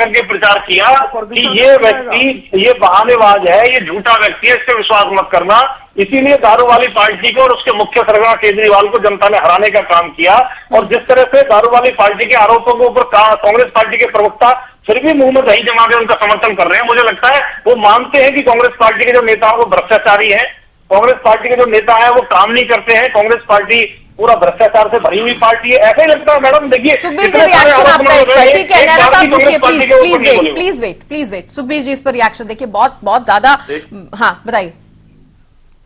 जाकर के प्रचार किया कि ये व्यक्ति ये बहानेबाज है, ये झूठा व्यक्ति है, इससे विश्वास मत करना। इसीलिए दारू वाली पार्टी को और उसके मुख्य सरगना केजरीवाल को जनता ने हराने का काम किया। और जिस तरह से दारू वाली पार्टी के आरोपों के ऊपर कांग्रेस पार्टी के प्रवक्ता फिर भी मुंह में दही जमा के उनका समर्थन कर रहे हैं, मुझे लगता है वो मानते हैं कि कांग्रेस पार्टी के जो नेताओं को भ्रष्टाचारी है, कांग्रेस पार्टी के जो नेता है वो काम नहीं करते हैं, कांग्रेस पार्टी पूरा भ्रष्टाचार से भरी हुई पार्टी है, ऐसा ही लगता है। मैडम देखिए सुखबीर जी रिएक्शन आपका इस पर, ठीक है नैना साहब रुकिए, प्लीज वेट सुखबीर जी इस पर रिएक्शन देखिए, बहुत ज्यादा। हाँ बताइए।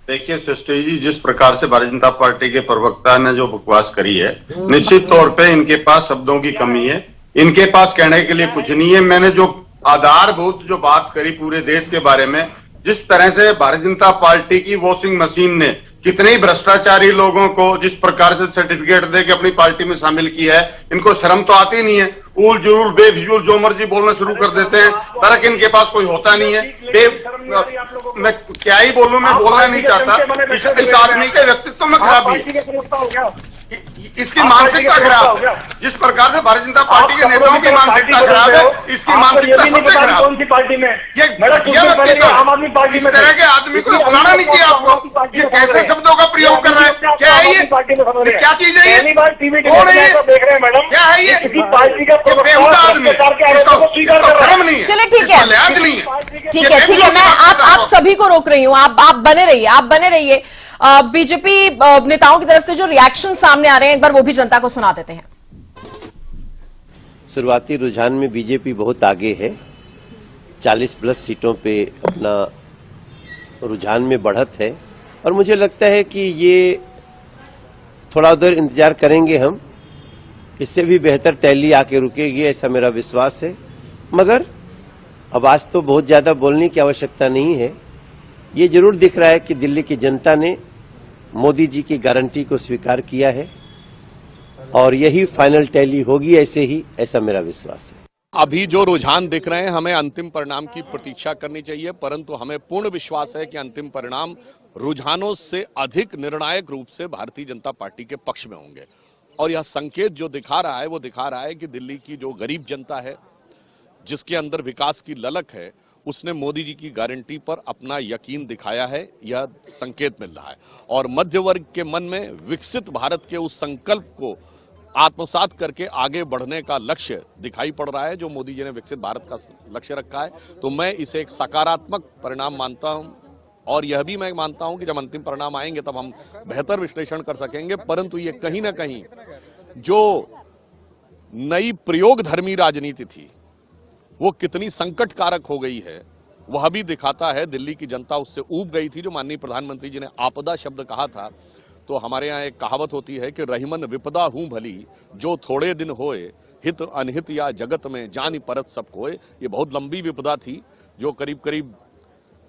देखिए सृष्टि जी, जिस प्रकार से भारतीय जनता पार्टी के प्रवक्ता ने जो बकवास करी है, निश्चित तौर पे इनके पास शब्दों की कमी है, इनके पास कहने के लिए कुछ नहीं है। मैंने जो आधारभूत जो बात करी पूरे देश के बारे में, जिस तरह से भारतीय जनता पार्टी की वॉशिंग मशीन ने कितने ही भ्रष्टाचारी लोगों को जिस प्रकार से सर्टिफिकेट दे के अपनी पार्टी में शामिल किया है, इनको शर्म तो आती नहीं है। उल जुल बेफिजूल जो मर्जी बोलना शुरू कर देते हैं, तर्क इनके पास कोई होता नहीं है। मैं क्या ही बोलूं, मैं बोलना नहीं चाहता। इस आदमी के व्यक्तित्व में खराबी है, इसकी मानसिकता खराब है। जिस प्रकार से भारतीय जनता पार्टी के नेताओं की मानसिकता खराब है, इसकी मानसिकता सबसे खराब। कौन सी पार्टी में? ये आम आदमी पार्टी में इस तरह के आदमी को बुलाना नहीं चाहिए आपको। ये कैसे शब्दों का प्रयोग कर रहा है? क्या है ये? क्या चीज है ये? कौन है ये? देख रहे हैं मैडम, क्या है ये? किसी पार्टी का बेहुदा आदमी, शर्म नहीं है, चलिए ठीक है, लिहाज नहीं है। ठीक है मैं आप सभी को रोक रही हूँ, आप बने रहिए। बीजेपी नेताओं की तरफ से जो रिएक्शन सामने आ रहे हैं, एक बार वो भी जनता को सुना देते हैं। शुरुआती रुझान में बीजेपी बहुत आगे है, 40+ सीटों पे अपना रुझान में बढ़त है, और मुझे लगता है कि ये थोड़ा उधर इंतजार करेंगे हम, इससे भी बेहतर टैली आके रुकेगी, ऐसा मेरा विश्वास है। मगर अब आज तो बहुत ज्यादा बोलने की आवश्यकता नहीं है। ये जरूर दिख रहा है कि दिल्ली की जनता ने मोदी जी की गारंटी को स्वीकार किया है, और यही फाइनल टैली होगी, ऐसा मेरा विश्वास है। अभी जो रुझान दिख रहे हैं, हमें अंतिम परिणाम की प्रतीक्षा करनी चाहिए, परंतु हमें पूर्ण विश्वास है कि अंतिम परिणाम रुझानों से अधिक निर्णायक रूप से भारतीय जनता पार्टी के पक्ष में होंगे। और यह संकेत जो दिखा रहा है, वो दिखा रहा है कि दिल्ली की जो गरीब जनता है, जिसके अंदर विकास की ललक है, उसने मोदी जी की गारंटी पर अपना यकीन दिखाया है, यह संकेत मिल रहा है। और मध्य वर्ग के मन में विकसित भारत के उस संकल्प को आत्मसात करके आगे बढ़ने का लक्ष्य दिखाई पड़ रहा है, जो मोदी जी ने विकसित भारत का लक्ष्य रखा है। तो मैं इसे एक सकारात्मक परिणाम मानता हूं, और यह भी मैं मानता हूं कि जब अंतिम परिणाम आएंगे तब हम बेहतर विश्लेषण कर सकेंगे। परंतु ये कहीं ना कहीं जो नई प्रयोगधर्मी राजनीति थी, वो कितनी संकट कारक हो गई है, वह भी दिखाता है। दिल्ली की जनता उससे ऊब गई थी। जो माननीय प्रधानमंत्री जी ने आपदा शब्द कहा था, तो हमारे यहाँ एक कहावत होती है कि रहीमन विपदा हूं भली, जो थोड़े दिन होए, हित अनहित या जगत में जानी परत सब कोय। ये बहुत लंबी विपदा थी, जो करीब करीब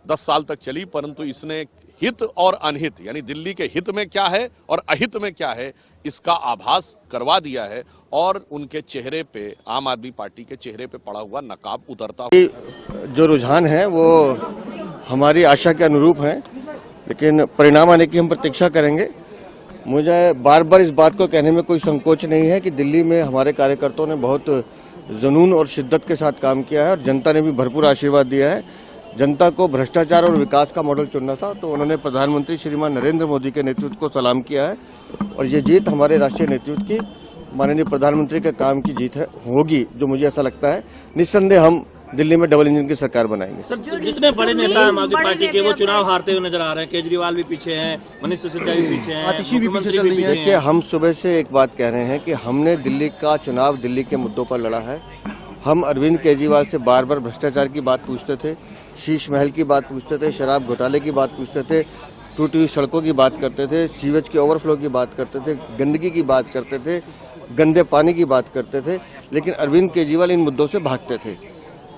10 साल तक चली, परंतु इसने हित और अनहित, यानी दिल्ली के हित में क्या है और अहित में क्या है, इसका आभास करवा दिया है। और उनके चेहरे पे, आम आदमी पार्टी के चेहरे पे पड़ा हुआ नकाब उतरता हुआ। जो रुझान है वो हमारी आशा के अनुरूप है, लेकिन परिणाम आने की हम प्रतीक्षा करेंगे। मुझे बार बार इस बात को कहने में कोई संकोच नहीं है कि दिल्ली में हमारे कार्यकर्ताओं ने बहुत जुनून और शिद्दत के साथ काम किया है, और जनता ने भी भरपूर आशीर्वाद दिया है। जनता को भ्रष्टाचार और विकास का मॉडल चुनना था, तो उन्होंने प्रधानमंत्री श्रीमान नरेंद्र मोदी के नेतृत्व को सलाम किया है, और ये जीत हमारे राष्ट्रीय नेतृत्व की, माननीय प्रधानमंत्री के काम की जीत है, होगी, जो मुझे ऐसा लगता है। निस्संदेह हम दिल्ली में डबल इंजन की सरकार बनाएंगे। सर, जितने बड़े नेता आम आदमी पार्टी के, वो चुनाव हारते हुए नजर आ रहे हैं। केजरीवाल भी पीछे हैं, मनीष सिसोदिया भी पीछे हैं, आतिशी भी पीछे चल रही है। देखिए, हम सुबह से एक बात कह रहे हैं कि हमने दिल्ली का चुनाव दिल्ली के मुद्दों पर लड़ा है। हम अरविंद केजरीवाल से बार बार भ्रष्टाचार की बात पूछते थे, शीश महल की बात पूछते थे, शराब घोटाले की बात पूछते थे, टूटी हुई सड़कों की बात करते थे, सीवेज के ओवरफ्लो की बात करते थे, गंदगी की बात करते थे, गंदे पानी की बात करते थे। लेकिन अरविंद केजरीवाल इन मुद्दों से भागते थे।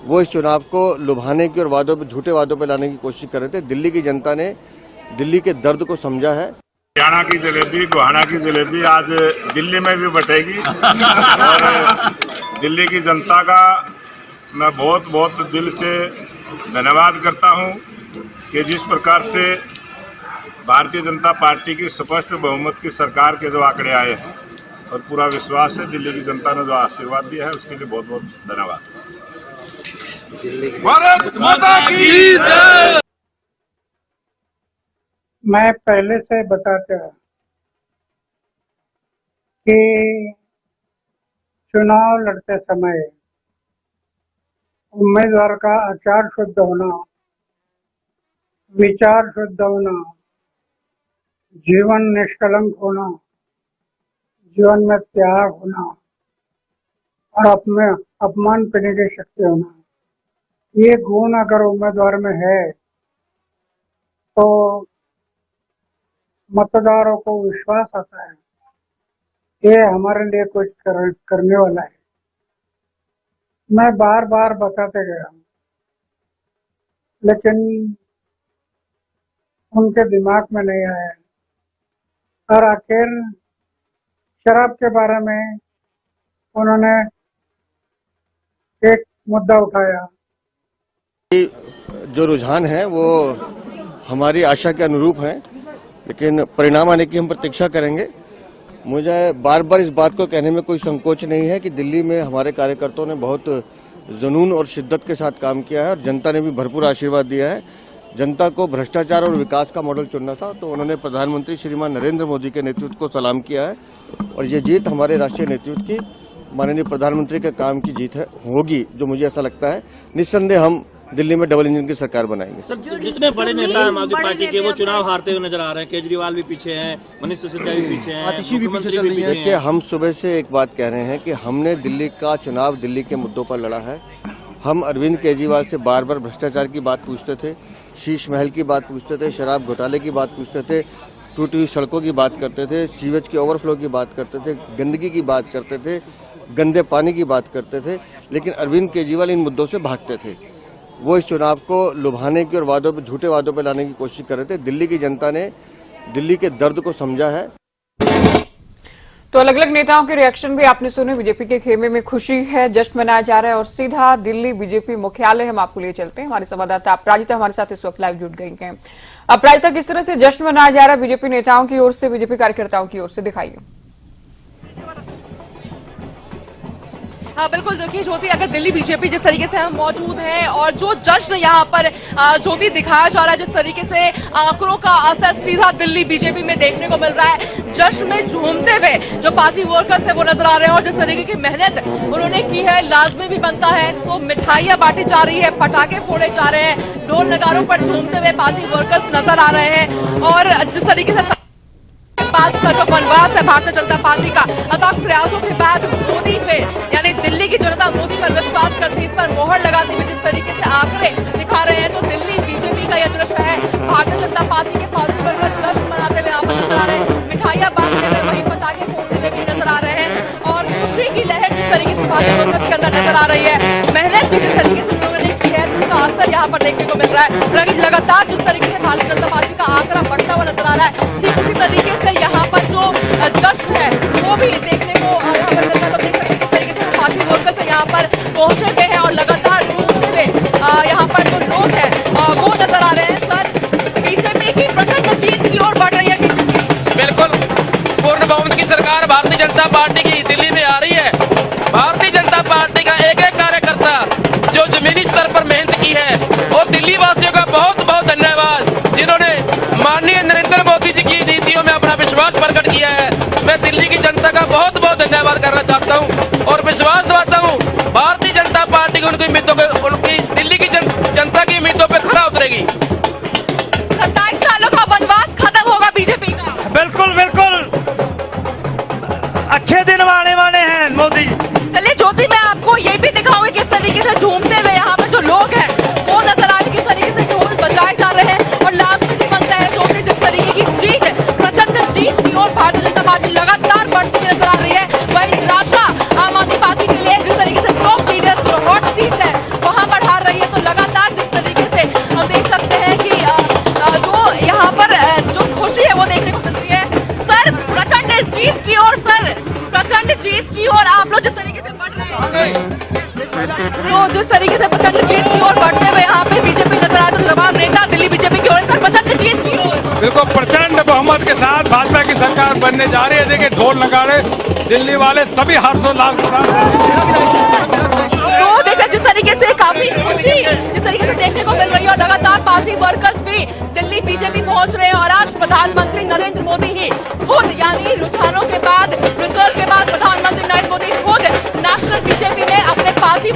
वो इस चुनाव को लुभाने की और वादों पे, झूठे वादों पे लाने की कोशिश कर रहे थे। दिल्ली की जनता ने दिल्ली के दर्द को समझा है। हरियाणा की जलेबी, गोहाना की जलेबी आज दिल्ली में भी बटेगी। और दिल्ली की जनता का मैं बहुत बहुत दिल से धन्यवाद करता हूं कि जिस प्रकार से भारतीय जनता पार्टी की स्पष्ट बहुमत की सरकार के जो आंकड़े आए हैं, और पूरा विश्वास है दिल्ली की जनता ने जो आशीर्वाद दिया है, उसके लिए बहुत बहुत धन्यवाद। भारत माता की जय। मैं पहले से बताता कि चुनाव लड़ते समय उम्मीदवार का आचार शुद्ध होना, विचार शुद्ध होना, जीवन निष्कलंक होना, जीवन में त्याग होना और अपमान करने की शक्ति होना, ये गुण अगर उम्मीदवार में है तो मतदारों को विश्वास आता है ये हमारे लिए कुछ करने वाला है। मैं बार बार बताते गया हूँ, लेकिन उनके दिमाग में नहीं आया और आखिर शराब के बारे में उन्होंने एक मुद्दा उठाया। जो रुझान है वो हमारी आशा के अनुरूप है, लेकिन परिणाम आने की हम प्रतीक्षा करेंगे। मुझे बार बार इस बात को कहने में कोई संकोच नहीं है कि दिल्ली में हमारे कार्यकर्ताओं ने बहुत जुनून और शिद्दत के साथ काम किया है और जनता ने भी भरपूर आशीर्वाद दिया है। जनता को भ्रष्टाचार और विकास का मॉडल चुनना था तो उन्होंने प्रधानमंत्री श्रीमान नरेंद्र मोदी के नेतृत्व को सलाम किया है और ये जीत हमारे राष्ट्रीय नेतृत्व की, माननीय प्रधानमंत्री के काम की जीत है होगी, जो मुझे ऐसा लगता है। निस्संदेह हम दिल्ली में डबल इंजन की सरकार बनाएंगे। सर, जितने बड़े नेता आम आदमी पार्टी के वो चुनाव हारते हुए नजर आ रहे हैं। केजरीवाल भी पीछे हैं, मनीष सिसोदिया भी पीछे हैं, मुख्यमंत्री भी पीछे हैं। देखिए, हम सुबह से एक बात कह रहे हैं कि हमने दिल्ली का चुनाव दिल्ली के मुद्दों पर लड़ा है। हम अरविंद केजरीवाल से बार बार भ्रष्टाचार की बात पूछते थे, शीश महल की बात पूछते थे, शराब घोटाले की बात पूछते थे, टूटी हुई सड़कों की बात करते थे, सीवेज के ओवरफ्लो की बात करते थे, गंदगी की बात करते थे, गंदे पानी की बात करते थे, लेकिन अरविंद केजरीवाल इन मुद्दों से भागते थे। वो इस चुनाव को लुभाने की और वादों पे, झूठे वादों पे लाने की कोशिश कर रहे थे। दिल्ली की जनता ने दिल्ली के दर्द को समझा है। तो अलग अलग नेताओं के रिएक्शन भी आपने सुने। बीजेपी के खेमे में खुशी है, जश्न मनाया जा रहा है और सीधा दिल्ली बीजेपी मुख्यालय हम आपको लिए चलते हैं। हमारे संवाददाता अपराजिता हमारे साथ इस वक्त लाइव जुड़ गई हैं। अपराजिता, किस तरह से जश्न मनाया जा रहा है बीजेपी नेताओं की ओर से, बीजेपी कार्यकर्ताओं की ओर से, दिखाइए। हाँ बिल्कुल, देखिए ज्योति, अगर दिल्ली बीजेपी जिस तरीके से हम मौजूद हैं और जो जश्न यहाँ पर ज्योति दिखाया जा रहा है, जिस तरीके से आंकड़ों का असर सीधा दिल्ली बीजेपी में देखने को मिल रहा है। जश्न में झूमते हुए जो पार्टी वर्कर्स है वो नजर आ रहे हैं और जिस तरीके की मेहनत उन्होंने की है, लाजमी भी बनता है तो मिठाइयां बांटी जा रही है, पटाखे फोड़े जा रहे हैं, ढोल नगारों पर झूमते हुए पार्टी वर्कर्स नजर आ रहे हैं। और जिस तरीके से बाद का जो वनवास है भारतीय जनता पार्टी का, अथक प्रयासों के बाद मोदी पे, यानी दिल्ली की जनता मोदी पर विश्वास करती है, इस पर मोहर लगाते हुए जिस तरीके से आंकड़े दिखा रहे हैं, तो दिल्ली बीजेपी का यह दृश्य है। भारतीय जनता पार्टी के पार्टी वर्कर्स जश्न मनाते हुए यहाँ पर नजर आ रहे हैं, मिठाइयां बांटते हुए, वहीं पटाखे फोड़ते हुए भी नजर आ रहे हैं और खुशी की लहर जिस तरीके से पार्टी वर्कर्स के अंदर नजर आ रही है, मेहनत भी जिस तरीके से उन्होंने की है, जिसका असर यहाँ पर देखने को मिल रहा है। लगातार जिस तरीके से भारतीय जनता पार्टी का आंकड़ा बढ़ता हुआ नजर आ रहा है, ठीक उसी तरीके से यहाँ पर जो जश्न है वो भी देखने को यहाँ पर मिल रहा है। तो देख सकते हैं किस तरीके से पार्टी वर्कर्स यहाँ पर पहुंचे गए हैं और लगातार घूमते हुए यहाँ पर जो लोग हैं वो नजर आ रहे हैं। सर, बीजेपी की प्रचंड जीत की ओर बढ़ रही है। बिल्कुल, पूर्ण बहुमत की सरकार भारतीय जनता पार्टी की दिल्ली में आ रही है। भारतीय जनता पार्टी का एक एक कार्यकर्ता जो जमीनी स्तर पर मेहनत की है और दिल्ली वासियों का बहुत बहुत धन्यवाद, जिन्होंने माननीय नरेंद्र मोदी जी की नीतियों में अपना विश्वास प्रकट किया है। मैं दिल्ली की जनता का बहुत बहुत धन्यवाद करना चाहता हूं और विश्वास दिलाता हूं भारतीय जनता पार्टी उनकी उम्मीदों पे, उनकी दिल्ली की जनता की उम्मीदों पे खरा उतरेगी। 27 सालों का वनवास खत्म होगा बीजेपी का। बिल्कुल बिल्कुल, अच्छे दिन आने वाले हैं मोदी। चलिए ज्योति, मैं आपको ये भी दिखाऊंगी किस तरीके से झूमते हुए यहाँ पर जो लोग हैं वो नजर आ रहे, किस तरीके से ढोल बजाए जा रहे हैं और लाजमी भी बनता है ज्योति, जिस तरीके की जीत, प्रचंड जीत की ओर भारतीय जनता पार्टी लगातार बढ़ती हुई नजर आ रही है। वही निराशा आम आदमी पार्टी के लिए, जिस तरीके से टॉप लीडर्स जो हॉट सीट है वहां पर हार रही है, तो लगातार जिस तरीके से हम देख सकते हैं कि जो यहाँ पर जो खुशी है वो देखने को मिल रही है। सर, प्रचंड जीत की ओर, सर प्रचंड जीत की ओर आप लोग जिस तरीके से बढ़ रहे हैं, तो जिस तरीके से प्रचंड जीत की ओर बढ़ते हुए यहाँ पे बीजेपी नजर आ रही है, तो तमाम नेता दिल्ली बीजेपी की ओर सर प्रचंड जीत की ओर। बिल्कुल, प्रचंड बहुमत के साथ भाजपा की सरकार बनने जा रही है। देखिए ढोल नगाड़े, दिल्ली वाले सभी हर्षोल्लास। तो देखिए जिस तरीके से काफी खुशी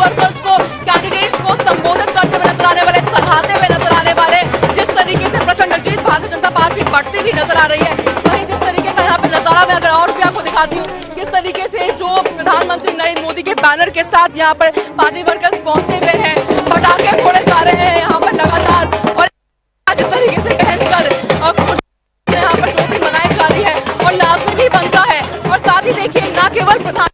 वर्कर्स को, कैंडिडेट्स को संबोधित करते हुए नजर आने वाले, सराहते हुए नजर आने वाले। जिस तरीके से प्रचंड जीत भारतीय जनता पार्टी बढ़ती हुई नजर आ रही है, वहीं जिस तरीके का यहाँ पे नजारा मैं अगर और भी आपको दिखाती हूँ, किस तरीके से जो प्रधानमंत्री नरेंद्र मोदी के बैनर के साथ यहाँ पर पार्टी वर्कर्स पहुंचे हुए हैं, पटाखे फोड़े जा रहे हैं यहाँ पर लगातार, और जिस तरीके से पहनकर यहाँ पर ज्योति मनाई जा रही है और लाजमी भी बनता है। और साथ ही देखिए न केवल प्रधान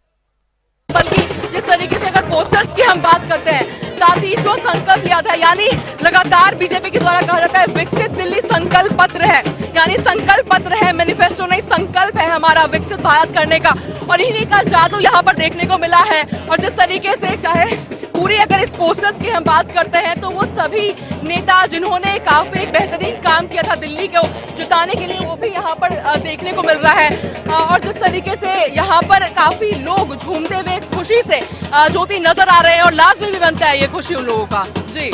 बल्कि जिस तरीके से अगर पोस्टर्स की हम बात करते हैं, साथ ही जो संकल्प लिया था, यानी लगातार बीजेपी के द्वारा कहा जाता है विकसित दिल्ली संकल्प पत्र है, यानी संकल्प पत्र है, मैनिफेस्टो नहीं, संकल्प है हमारा विकसित भारत करने का, और इन्हीं का जादू यहाँ पर देखने को मिला है। और जिस तरीके से चाहे पूरी अगर इस पोस्टर्स की हम बात करते हैं तो वो सभी नेता जिन्होंने काफी बेहतरीन काम किया था दिल्ली को जिताने के लिए, वो भी यहाँ पर देखने को मिल रहा है। और जिस तरीके से यहाँ पर काफी लोग झूमते हुए खुशी से ज्योति नजर आ रहे हैं, और लाजमी भी बनता है ये खुशी उन लोगों का। जी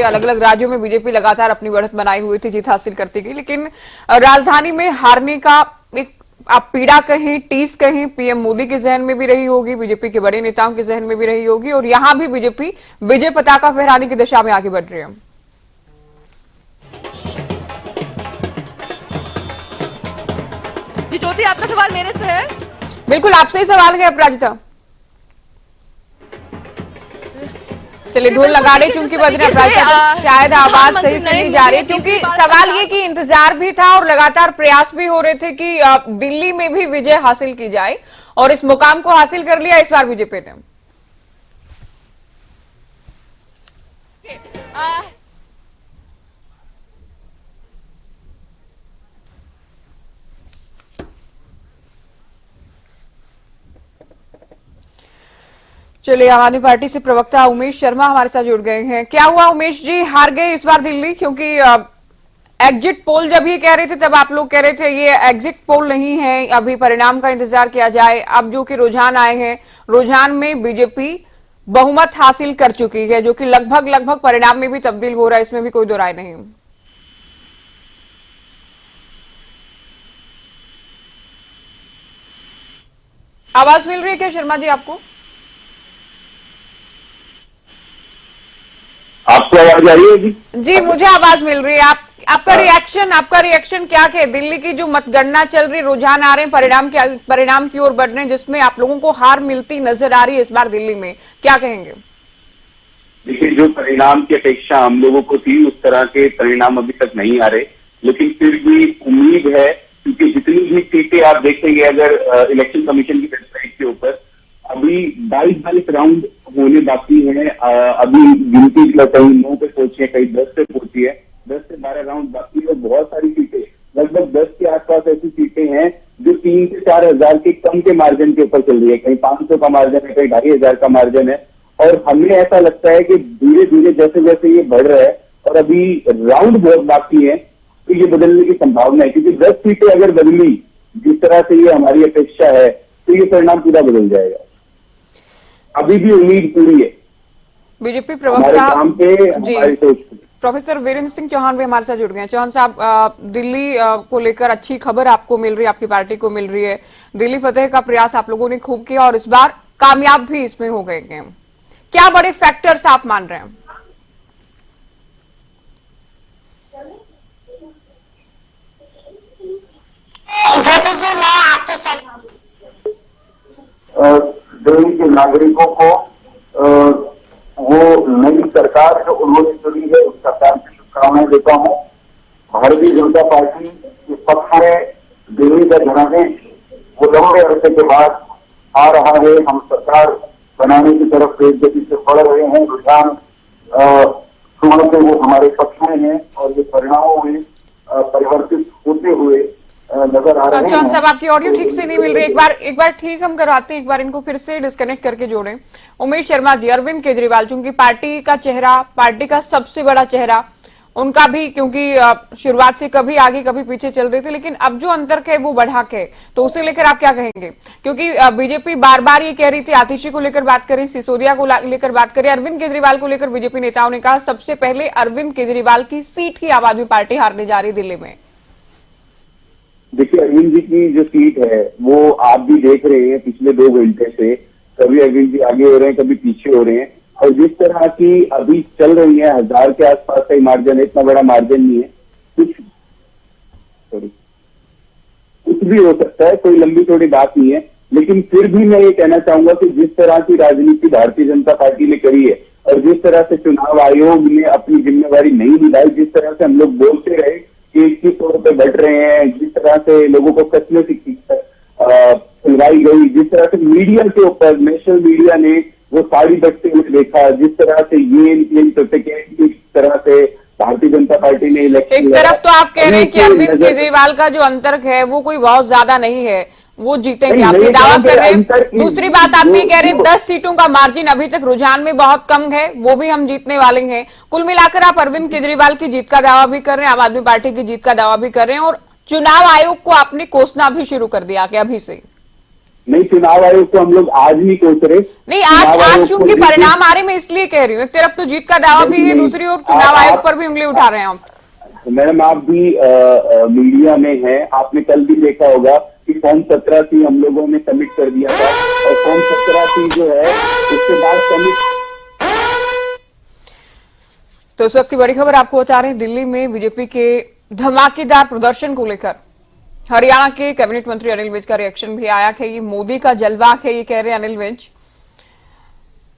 अलग अलग राज्यों में बीजेपी लगातार अपनी बढ़त बनाई हुई थी, जीत हासिल करती गई, लेकिन राजधानी में हारने का एक आप पीड़ा कहीं, टीस कहीं पीएम मोदी के जहन में भी रही होगी, बीजेपी के बड़े नेताओं के जहन में भी रही होगी, और यहां भी बीजेपी विजय पताका फहराने की दिशा में आगे बढ़ रही है। जी ज्योति, आपका सवाल मेरे से है? बिल्कुल आपसे ही सवाल है अपराजिता। चलिए ढोल लगा रहे चूंकि शायद आवाज सही से नहीं जा रही, क्योंकि सवाल ये कि इंतजार भी था और लगातार प्रयास भी हो रहे थे कि दिल्ली में भी विजय हासिल की जाए, और इस मुकाम को हासिल कर लिया इस बार बीजेपी ने। चलिए आम आदमी पार्टी से प्रवक्ता उमेश शर्मा हमारे साथ जुड़ गए हैं। क्या हुआ उमेश जी, हार गए इस बार दिल्ली? क्योंकि एग्जिट पोल जब ये कह रहे थे तब आप लोग कह रहे थे ये एग्जिट पोल नहीं है, अभी परिणाम का इंतजार किया जाए। अब जो कि रुझान आए हैं, रुझान में बीजेपी बहुमत हासिल कर चुकी है, जो कि लगभग परिणाम में भी तब्दील हो रहा है, इसमें भी कोई दो राय नहीं। आवाज मिल रही है क्या शर्मा जी आपको? आपको आवाज आ रही है जी? जी मुझे आवाज मिल रही है। आपका रिएक्शन क्या है? दिल्ली की जो मतगणना चल रही, रुझान आ रहे हैं, परिणाम की ओर बढ़ रहे हैं, जिसमें आप लोगों को हार मिलती नजर आ रही है इस बार दिल्ली में, क्या कहेंगे? देखिए, जो परिणाम की अपेक्षा हम लोगों को थी उस तरह के परिणाम अभी तक नहीं आ रहे, लेकिन फिर भी उम्मीद है, क्योंकि जितनी भी सीटें आप देखेंगे अगर इलेक्शन कमीशन की वेबसाइट के ऊपर अभी 22 राउंड होने बाकी है। अभी गिनती कहीं 9 पे पहुंची है, कहीं 10 पे पहुंची है, 10 से 12 राउंड बाकी है। बहुत सारी सीटें, लगभग 10 के आसपास ऐसी सीटें हैं जो 3 से 4 हजार के कम के मार्जिन के ऊपर चल रही है, कहीं 500 का मार्जिन है, कहीं 2500 का मार्जिन है। और हमें ऐसा लगता है कि धीरे धीरे जैसे जैसे ये बढ़ रहा है और अभी राउंड बहुत बाकी है, तो ये बदलने की संभावना है, क्योंकि 10 सीटें अगर बदली जिस तरह से ये हमारी अपेक्षा है तो ये परिणाम पूरा बदल जाएगा। अभी भी उम्मीद पूरी है बीजेपी प्रवक्ता जी प्रोफेसर वीरेंद्र सिंह चौहान भी हमारे साथ जुड़ गए हैं। चौहान साहब, दिल्ली को लेकर अच्छी खबर आपको मिल रही है, आपकी पार्टी को मिल रही है, दिल्ली फतेह का प्रयास आप लोगों ने खूब किया और इस बार कामयाब भी इसमें हो गए हैं। क्या बड़े फैक्टर्स आप मान रहे हैं? दिल्ली के नागरिकों को वो नई सरकार जो उन्होंने चुनी है उस सरकार की शुभकामनाएं देता हूँ। भारतीय जनता पार्टी इस पक्ष में दिल्ली का जनादेश वो लंबे अरसे के बाद आ रहा है। हम सरकार बनाने की तरफ तेज गति से बढ़ रहे हैं। रुझान सुबह से वो हमारे पक्ष में है और ये परिणामों में परिवर्तित होते हुए नजर आ रहे हैं। चौहान साहब, आपकी ऑडियो ठीक से नहीं मिल रही, एक बार ठीक हम करवाते हैं, एक बार इनको फिर से डिस्कनेक्ट करके जोड़ें। उमेश शर्मा जी, अरविंद केजरीवाल चूंकि पार्टी का चेहरा, पार्टी का सबसे बड़ा चेहरा, उनका भी क्योंकि शुरुआत से कभी आगे कभी पीछे चल रही थी, लेकिन अब जो अंतर है वो बढ़ा के, तो उसे लेकर आप क्या कहेंगे? क्योंकि बीजेपी बार बार ये कह रही थी, आतिशी को लेकर बात करें, सिसोदिया को लेकर बात करें, अरविंद केजरीवाल को लेकर बीजेपी नेताओं ने कहा सबसे पहले अरविंद केजरीवाल की सीट की आम आदमी पार्टी हारने जा रही दिल्ली में। देखिए, अरविंद जी की जो सीट है वो आप भी देख रहे हैं पिछले 2 घंटे से, कभी अरविंद जी आगे हो रहे हैं, कभी पीछे हो रहे हैं, और जिस तरह की अभी चल रही है 1000 के आसपास का ही मार्जिन है, इतना बड़ा मार्जिन नहीं है, कुछ भी हो सकता है, कोई लंबी चौड़ी बात नहीं है। लेकिन फिर भी मैं ये कहना चाहूंगा कि जिस तरह की राजनीति भारतीय जनता पार्टी ने करी है और जिस तरह से चुनाव आयोग ने अपनी जिम्मेवारी नहीं निभाई, जिस तरह से हम लोग बोलते रहे कि 21 तौर पर बढ़ रहे हैं, जिस तरह से लोगों को कसने से खुलवाई गई, जिस तरह से मीडिया के ऊपर नेशनल मीडिया ने वो साड़ी बचते हुए देखा, जिस तरह से ये इनक्लेम करते कि इस तरह से भारतीय जनता पार्टी ने इलेक्शन, एक तरफ तो आप कह रहे हैं कि अरविंद केजरीवाल का जो अंतर है वो कोई बहुत ज्यादा नहीं है, वो जीतेंगे, आप ये दावा कर रहे हैं। दूसरी बात आप ये कह रहे हैं 10 सीटों का मार्जिन अभी तक रुझान में बहुत कम है, वो भी हम जीतने वाले हैं। कुल मिलाकर आप अरविंद केजरीवाल की जीत का दावा भी कर रहे हैं, आम आदमी पार्टी की जीत का दावा भी कर रहे हैं, और चुनाव आयोग को आपने कोसना भी शुरू कर दिया क्या अभी से? नहीं, चुनाव आयोग को हम लोग आज नहीं कोस रहे। नहीं, आज चूंकि परिणाम आ रहे, मैं इसलिए कह रही हूँ, एक तरफ तो जीत का दावा भी है, दूसरी ओर चुनाव आयोग पर भी उंगली उठा रहे हैं आप। मैडम, आप भी मीडिया में हैं, आपने कल भी देखा होगा कि फॉर्म 17C हम लोगों ने सबमिट कर दिया था, और फॉर्म 17C जो है उसके बाद सबमिट। तो इस वक्त की बड़ी खबर आपको बता रहे हैं, दिल्ली में बीजेपी के धमाकेदार प्रदर्शन को लेकर हरियाणा के कैबिनेट मंत्री अनिल विज का रिएक्शन भी आया कि ये मोदी का जलवा है, ये कह रहे हैं अनिल विज।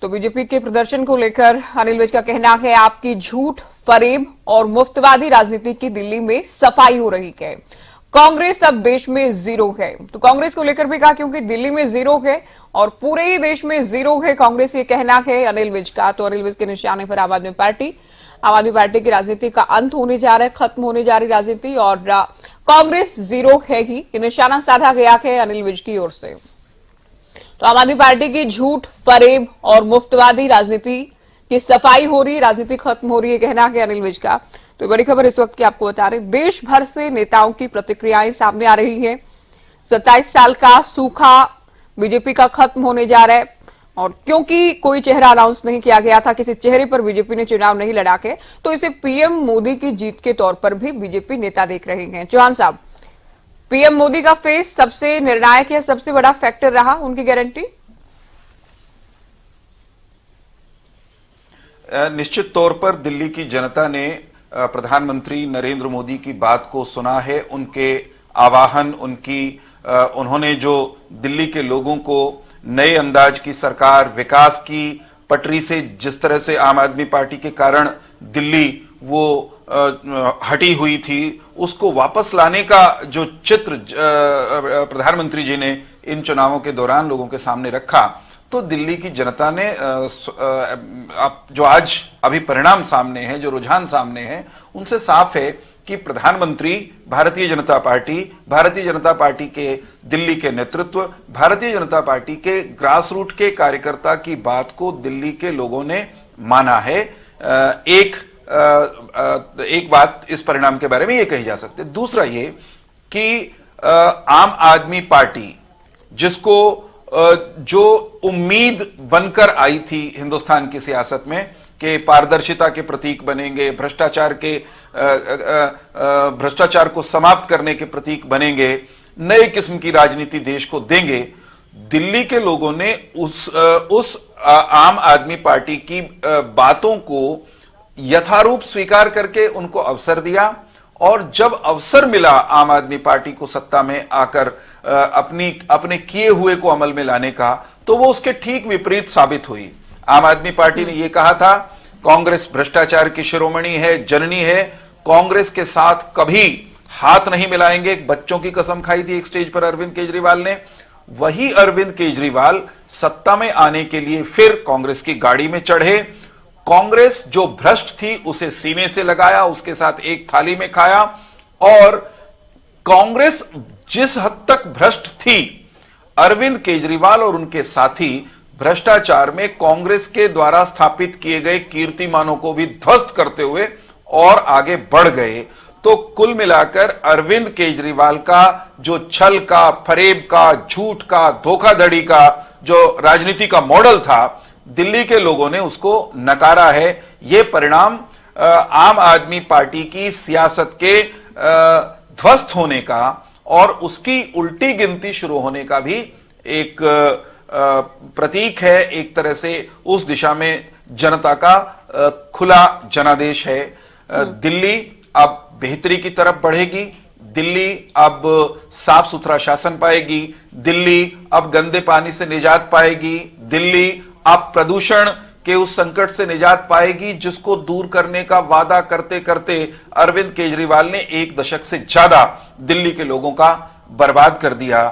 तो बीजेपी के प्रदर्शन को लेकर अनिल विज का कहना है आपकी झूठ, फरेब और मुफ्तवादी राजनीति की दिल्ली में सफाई हो रही है, कांग्रेस अब देश में जीरो है। तो कांग्रेस को लेकर भी कहा क्योंकि दिल्ली में जीरो है और पूरे ही देश में जीरो है कांग्रेस, ये कहना है अनिल विज का। तो अनिल विज के निशाने पर आम आदमी पार्टी की राजनीति का अंत होने जा रहा है, खत्म होने जा रही राजनीति, और कांग्रेस जीरो है ही, ये निशाना साधा गया है अनिल विज की ओर से। तो आम आदमी पार्टी की झूठ, फरेब और मुफ्तवादी राजनीति की सफाई हो रही है, राजनीति खत्म हो रही है, कहना है अनिल विज का। तो बड़ी खबर इस वक्त की आपको बता रहे, देश भर से नेताओं की प्रतिक्रियाएं सामने आ रही है। 27 साल का सूखा बीजेपी का खत्म होने जा रहा है, और क्योंकि कोई चेहरा अनाउंस नहीं किया गया था, किसी चेहरे पर बीजेपी ने चुनाव नहीं लड़ा के, तो इसे पीएम मोदी की जीत के तौर पर भी बीजेपी नेता देख रहे हैं। चौहान साहब, पीएम मोदी का फेस सबसे निर्णायक या सबसे बड़ा फैक्टर रहा, उनकी गारंटी? निश्चित तौर पर दिल्ली की जनता ने प्रधानमंत्री नरेंद्र मोदी की बात को सुना है, उनके आवाहन, उन्होंने जो दिल्ली के लोगों को नए अंदाज की सरकार, विकास की पटरी से जिस तरह से आम आदमी पार्टी के कारण दिल्ली वो हटी हुई थी, उसको वापस लाने का जो चित्र प्रधानमंत्री जी ने इन चुनावों के दौरान लोगों के सामने रखा, तो दिल्ली की जनता ने जो आज अभी परिणाम सामने हैं, जो रुझान सामने हैं, उनसे साफ है कि प्रधानमंत्री भारतीय जनता पार्टी के दिल्ली के नेतृत्व, भारतीय जनता पार्टी के ग्रास रूट के कार्यकर्ता की बात को दिल्ली के लोगों ने माना है। एक बात इस परिणाम के बारे में ये कही जा सकती है। दूसरा ये कि आम आदमी पार्टी, जिसको जो उम्मीद बनकर आई थी हिंदुस्तान की सियासत में कि पारदर्शिता के प्रतीक बनेंगे, भ्रष्टाचार को समाप्त करने के प्रतीक बनेंगे, नए किस्म की राजनीति देश को देंगे, दिल्ली के लोगों ने उस आम आदमी पार्टी की बातों को यथारूप स्वीकार करके उनको अवसर दिया, और जब अवसर मिला आम आदमी पार्टी को सत्ता में आकर अपने किए हुए को अमल में लाने का, तो वो उसके ठीक विपरीत साबित हुई। आम आदमी पार्टी ने यह कहा था कांग्रेस भ्रष्टाचार की शिरोमणि है, जननी है, कांग्रेस के साथ कभी हाथ नहीं मिलाएंगे, बच्चों की कसम खाई थी एक स्टेज पर अरविंद केजरीवाल ने। वही अरविंद केजरीवाल सत्ता में आने के लिए फिर कांग्रेस की गाड़ी में चढ़े, कांग्रेस जो भ्रष्ट थी उसे सीने से लगाया, उसके साथ एक थाली में खाया, और कांग्रेस जिस हद तक भ्रष्ट थी, अरविंद केजरीवाल और उनके साथी भ्रष्टाचार में कांग्रेस के द्वारा स्थापित किए गए कीर्तिमानों को भी ध्वस्त करते हुए और आगे बढ़ गए। तो कुल मिलाकर अरविंद केजरीवाल का जो छल का, फरेब का, झूठ का, धोखाधड़ी का जो राजनीति का मॉडल था, दिल्ली के लोगों ने उसको नकारा है। यह परिणाम आम आदमी पार्टी की सियासत के ध्वस्त होने का और उसकी उल्टी गिनती शुरू होने का भी एक प्रतीक है, एक तरह से उस दिशा में जनता का खुला जनादेश है। दिल्ली अब बेहतरी की तरफ बढ़ेगी, दिल्ली अब साफ सुथरा शासन पाएगी, दिल्ली अब गंदे पानी से निजात पाएगी, दिल्ली अब प्रदूषण के उस संकट से निजात पाएगी जिसको दूर करने का वादा करते करते अरविंद केजरीवाल ने 1 दशक से ज्यादा दिल्ली के लोगों का बर्बाद कर दिया।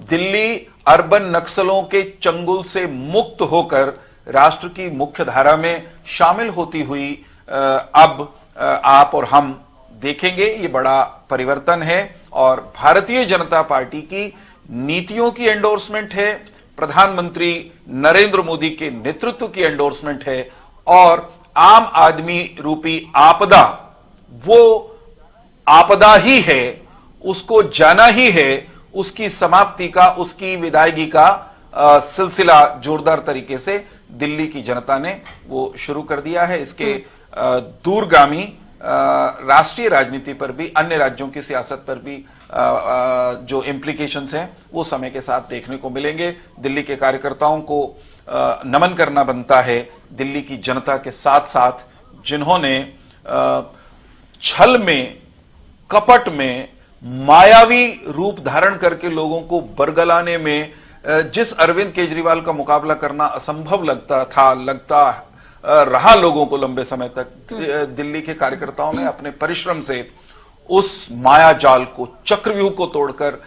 दिल्ली अर्बन नक्सलों के चंगुल से मुक्त होकर राष्ट्र की मुख्य धारा में शामिल होती हुई अब आप और हम देखेंगे। ये बड़ा परिवर्तन है और भारतीय जनता पार्टी की नीतियों की एंडोर्समेंट है, प्रधानमंत्री नरेंद्र मोदी के नेतृत्व की एंडोर्समेंट है और आम आदमी रूपी आपदा वो आपदा ही है, उसको जाना ही है, उसकी समाप्ति का, उसकी विदायगी का सिलसिला जोरदार तरीके से दिल्ली की जनता ने वो शुरू कर दिया है। इसके दूरगामी राष्ट्रीय राजनीति पर भी, अन्य राज्यों की सियासत पर भी जो इम्प्लीकेशंस हैं वो समय के साथ देखने को मिलेंगे। दिल्ली के कार्यकर्ताओं को नमन करना बनता है दिल्ली की जनता के साथ साथ जिन्होंने छल में, कपट में, मायावी रूप धारण करके लोगों को बरगलाने में जिस अरविंद केजरीवाल का मुकाबला करना असंभव लगता रहा लोगों को लंबे समय तक, दिल्ली के कार्यकर्ताओं ने अपने परिश्रम से उस माया जाल को, चक्रव्यूह को तोड़कर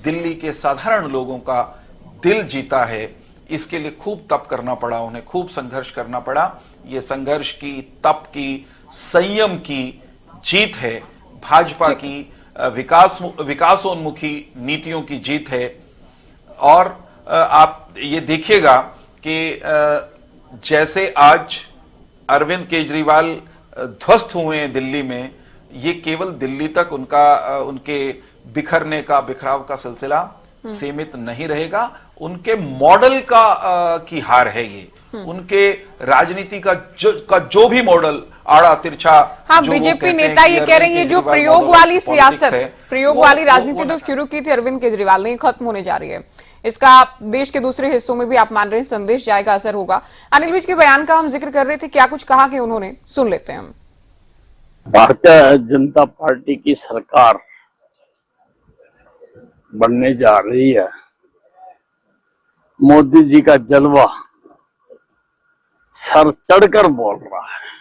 दिल्ली के साधारण लोगों का दिल जीता है। इसके लिए खूब तप करना पड़ा, उन्हें खूब संघर्ष करना पड़ा। ये संघर्ष की, तप की, संयम की जीत है, भाजपा की विकासोन्मुखी नीतियों की जीत है। और आप ये देखिएगा कि जैसे आज अरविंद केजरीवाल ध्वस्त हुए हैं दिल्ली में, ये केवल दिल्ली तक उनके बिखरने का, बिखराव का सिलसिला सीमित नहीं रहेगा। उनके मॉडल की हार है ये, उनके राजनीति का जो भी मॉडल आड़ा तिरछा। हाँ, बीजेपी नेता ये कह रही है जो प्रयोग वाली सियासत, प्रयोग वाली राजनीति तो शुरू की थी अरविंद केजरीवाल ने, खत्म होने जा रही है। इसका देश के दूसरे हिस्सों में भी आप मान रहे हैं संदेश जाएगा, असर होगा। अनिल विज के बयान का हम जिक्र कर रहे थे, क्या कुछ कहा कि उन्होंने, सुन लेते हैं हम। भारतीय जनता पार्टी की सरकार बनने जा रही है। मोदी जी का जलवा सर चढ़कर बोल रहा है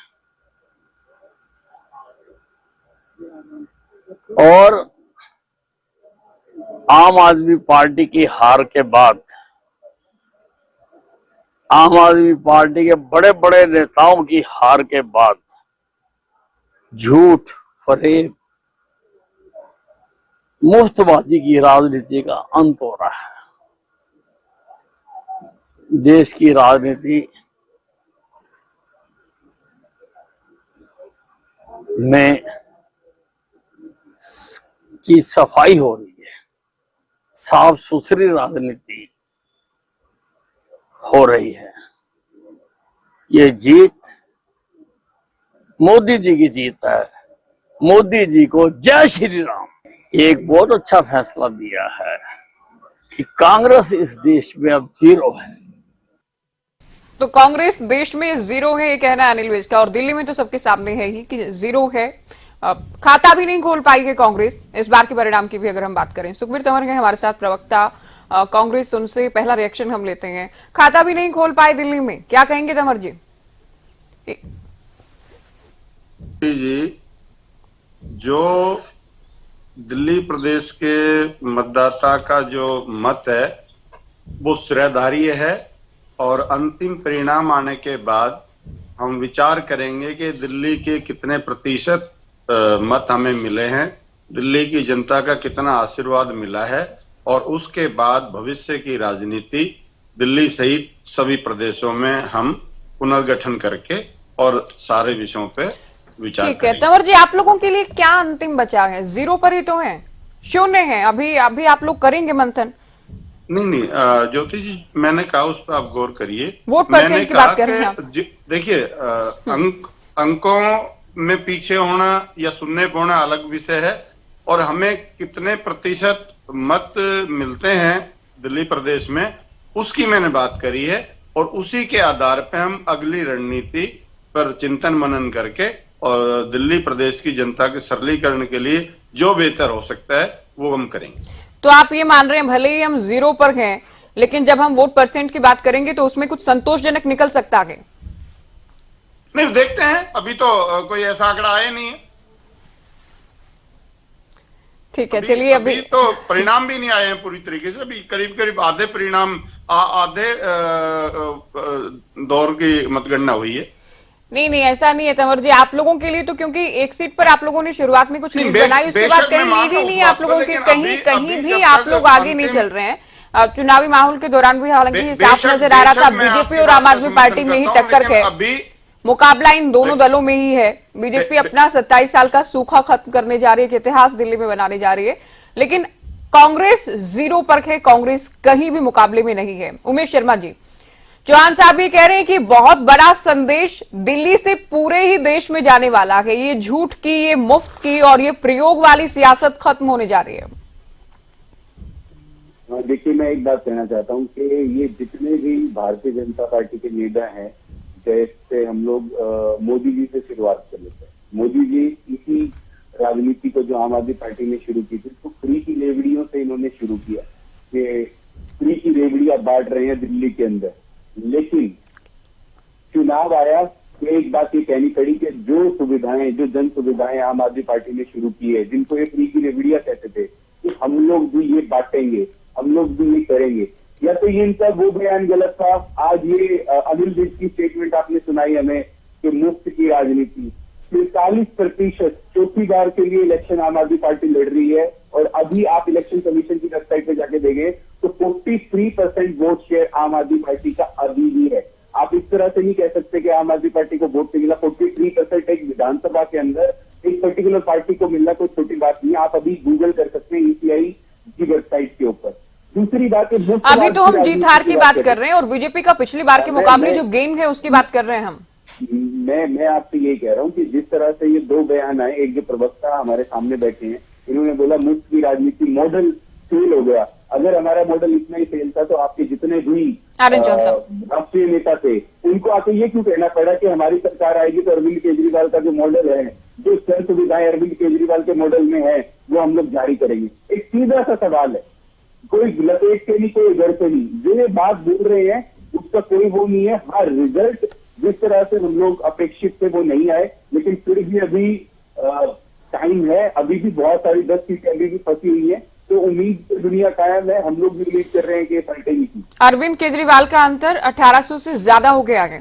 और आम आदमी पार्टी की हार के बाद, आम आदमी पार्टी के बड़े बड़े नेताओं की हार के बाद झूठ, फरेब, मुफ्तबाजी की राजनीति का अंत हो रहा है। देश की राजनीति में की सफाई हो रही है, साफ सुथरी राजनीति हो रही है। ये जीत मोदी जी की जीत है। मोदी जी को जय श्री राम। एक बहुत अच्छा फैसला दिया है कि कांग्रेस इस देश में अब 0 है। तो कांग्रेस देश में 0 है, ये कहना है अनिल विज का। और दिल्ली में तो सबके सामने है ही कि 0 है। खाता भी नहीं खोल पाई है कांग्रेस। इस बार के परिणाम की भी अगर हम बात करें, सुखबीर तंवर है हमारे साथ प्रवक्ता कांग्रेस, उनसे पहला रिएक्शन हम लेते हैं। खाता भी नहीं खोल पाए दिल्ली में, क्या कहेंगे तंवर जी? जी, जो दिल्ली प्रदेश के मतदाता का जो मत है वो श्रेयधारी है और अंतिम परिणाम आने के बाद हम विचार करेंगे कि दिल्ली के कितने प्रतिशत मत हमें मिले हैं, दिल्ली की जनता का कितना आशीर्वाद मिला है और उसके बाद भविष्य की राजनीति दिल्ली सहित सभी प्रदेशों में हम पुनर्गठन करके और सारे विषयों पे विचार ठीक है। तंवर जी, आप लोगों के लिए क्या अंतिम बचा है? 0 पर ही तो है, 0 है। अभी आप लोग करेंगे मंथन? नहीं, ज्योति जी, मैंने कहा उस पर आप गौर करिए। वोट परसेंट की बात कर रहे हैं आप। देखिए, अंकों में पीछे होना या शून्य पे होना अलग विषय है और हमें कितने प्रतिशत मत मिलते हैं दिल्ली प्रदेश में, उसकी मैंने बात करी है और उसी के आधार पे हम अगली रणनीति पर चिंतन मनन करके और दिल्ली प्रदेश की जनता के सरलीकरण के लिए जो बेहतर हो सकता है वो हम करेंगे। तो आप ये मान रहे हैं भले ही हम 0 पर हैं, लेकिन जब हम वोट परसेंट की बात करेंगे तो उसमें कुछ संतोषजनक निकल सकता है? नहीं, देखते हैं, अभी तो कोई ऐसा आंकड़ा आया नहीं है। ठीक है, चलिए अभी तो परिणाम भी नहीं आए हैं पूरी तरीके से, अभी करीब करीब आधे परिणाम आधे दौर की मतगणना हुई है। नहीं, ऐसा नहीं है तंवर जी, आप लोगों के लिए तो, क्योंकि एक सीट पर आप लोगों ने शुरुआत में कुछ लीड बनाई, उसके बाद कहीं लीड ही नहीं है आप लोगों की, कहीं भी आप लोग आगे नहीं चल रहे हैं। चुनावी माहौल के दौरान भी हालांकि साफ नजर आ रहा था बीजेपी और आम आदमी पार्टी में ही टक्कर है, मुकाबला इन दोनों दलों में ही है। बीजेपी अपना 27 साल का सूखा खत्म करने जा रही है, इतिहास दिल्ली में बनाने जा रही है, लेकिन कांग्रेस 0 पर है, कांग्रेस कहीं भी मुकाबले में नहीं है। उमेश शर्मा जी, चौहान साहब ये कह रहे हैं कि बहुत बड़ा संदेश दिल्ली से पूरे ही देश में जाने वाला है, ये झूठ की, ये मुफ्त की और ये प्रयोग वाली सियासत खत्म होने जा रही है। देखिए, मैं एक बात कहना चाहता हूं कि ये जितने भी भारतीय जनता पार्टी के लीडर हैं, जैसे हम लोग मोदी जी से शुरुआत कर लेते हैं। मोदी जी इसी राजनीति को जो आम आदमी पार्टी ने शुरू की थी, तो फ्री की रेवड़ियों से इन्होंने शुरू किया कि फ्री की रेवड़ियां बांट रहे हैं दिल्ली के अंदर। लेकिन चुनाव आया तो एक बात ये कहनी पड़ी कि जो सुविधाएं, जो जन सुविधाएं आम आदमी पार्टी ने शुरू की है, जिनको ये फ्री की रेवड़ियां कहते थे कि हम लोग भी ये बांटेंगे, हम लोग भी ये करेंगे, या तो ये इनका वो बयान गलत था। आज ये अनिल विज की स्टेटमेंट आपने सुनाई हमें कि मुफ्त की राजनीति, 43% चौथी बार के लिए इलेक्शन आम आदमी पार्टी लड़ रही है, और अभी आप इलेक्शन कमीशन की वेबसाइट पे जाके देखें तो 43% वोट शेयर आम आदमी पार्टी का अभी भी है। आप इस तरह से नहीं कह सकते कि आम आदमी पार्टी को वोट मिला। 43% एक विधानसभा के अंदर एक पर्टिकुलर पार्टी को मिलना कोई छोटी बात नहीं है। आप अभी गूगल कर सकते हैं ईसीआई की वेबसाइट के ऊपर। दूसरी बात है, अभी तो हम जीत हार की बात कर रहे हैं और बीजेपी का पिछली बार के मुकाबले जो गेन है उसकी बात कर रहे हैं हम। मैं आपसे यही कह रहा हूं कि जिस तरह से ये 2 बयान आए, एक जो प्रवक्ता हमारे सामने बैठे हैं, इन्होंने बोला मुफ्त की राजनीति मॉडल फेल हो गया। अगर हमारा मॉडल इतना ही फेल था तो आपके जितने भी राष्ट्रीय नेता थे उनको आके ये क्यों कहना पड़ा कि हमारी सरकार आएगी तो अरविंद केजरीवाल का जो मॉडल है, जो जन सुविधाएं अरविंद केजरीवाल के मॉडल में है, वो हम लोग जारी करेंगे। एक सीधा सा सवाल है, कोई लपेट के नहीं, कोई घर से नहीं, जो ये बात बोल रहे हैं उसका कोई वो नहीं है। हाँ, रिजल्ट जिस तरह से हम लोग अपेक्षित थे वो नहीं आए, लेकिन फिर भी अभी टाइम है, अभी भी बहुत सारी 10 सीटें अभी भी फंसी हुई है, तो उम्मीद दुनिया कायम है। हम लोग भी उम्मीद कर रहे हैं कि पलटेगी की। अरविंद केजरीवाल का अंतर 1800 से ज्यादा हो गया है।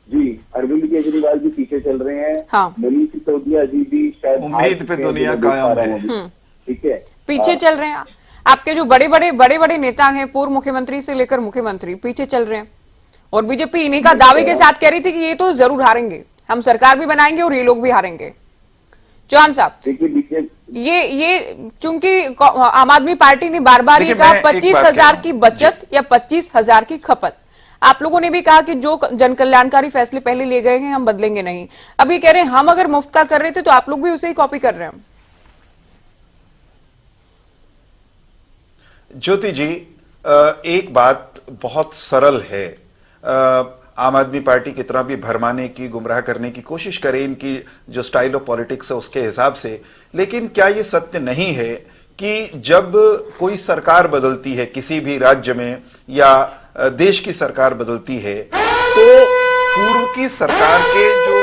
जी, अरविंद केजरीवाल भी पीछे चल रहे हैं। हाँ। मनीष सिसोदिया जी भी शायद उम्मीद पे दुनिया कायम है। ठीक है, पीछे चल रहे हैं। आपके जो बड़े बड़े नेता हैं, पूर्व मुख्यमंत्री से लेकर मुख्यमंत्री, पीछे चल रहे हैं। और बीजेपी इन्हीं का दावे के साथ कह रही थी कि ये तो जरूर हारेंगे, हम सरकार भी बनाएंगे और ये लोग भी हारेंगे। चौहान साहब, ये चूंकि आम आदमी पार्टी ने बार बार ये कहा 25,000 की बचत या 25,000 की खपत। आप लोगों ने भी कहा कि जो जन कल्याणकारी फैसले पहले लिए गए हैं हम बदलेंगे नहीं। अभी कह रहे हैं हम अगर मुफ्त का कर रहे थे तो आप लोग भी उसे ही कॉपी कर रहे हैं। ज्योति जी, एक बात बहुत सरल है, आम आदमी पार्टी कितना भी भरमाने की, गुमराह करने की कोशिश करे, इनकी जो स्टाइल ऑफ पॉलिटिक्स है उसके हिसाब से, लेकिन क्या ये सत्य नहीं है कि जब कोई सरकार बदलती है किसी भी राज्य में या देश की सरकार बदलती है तो पूर्व की सरकार के जो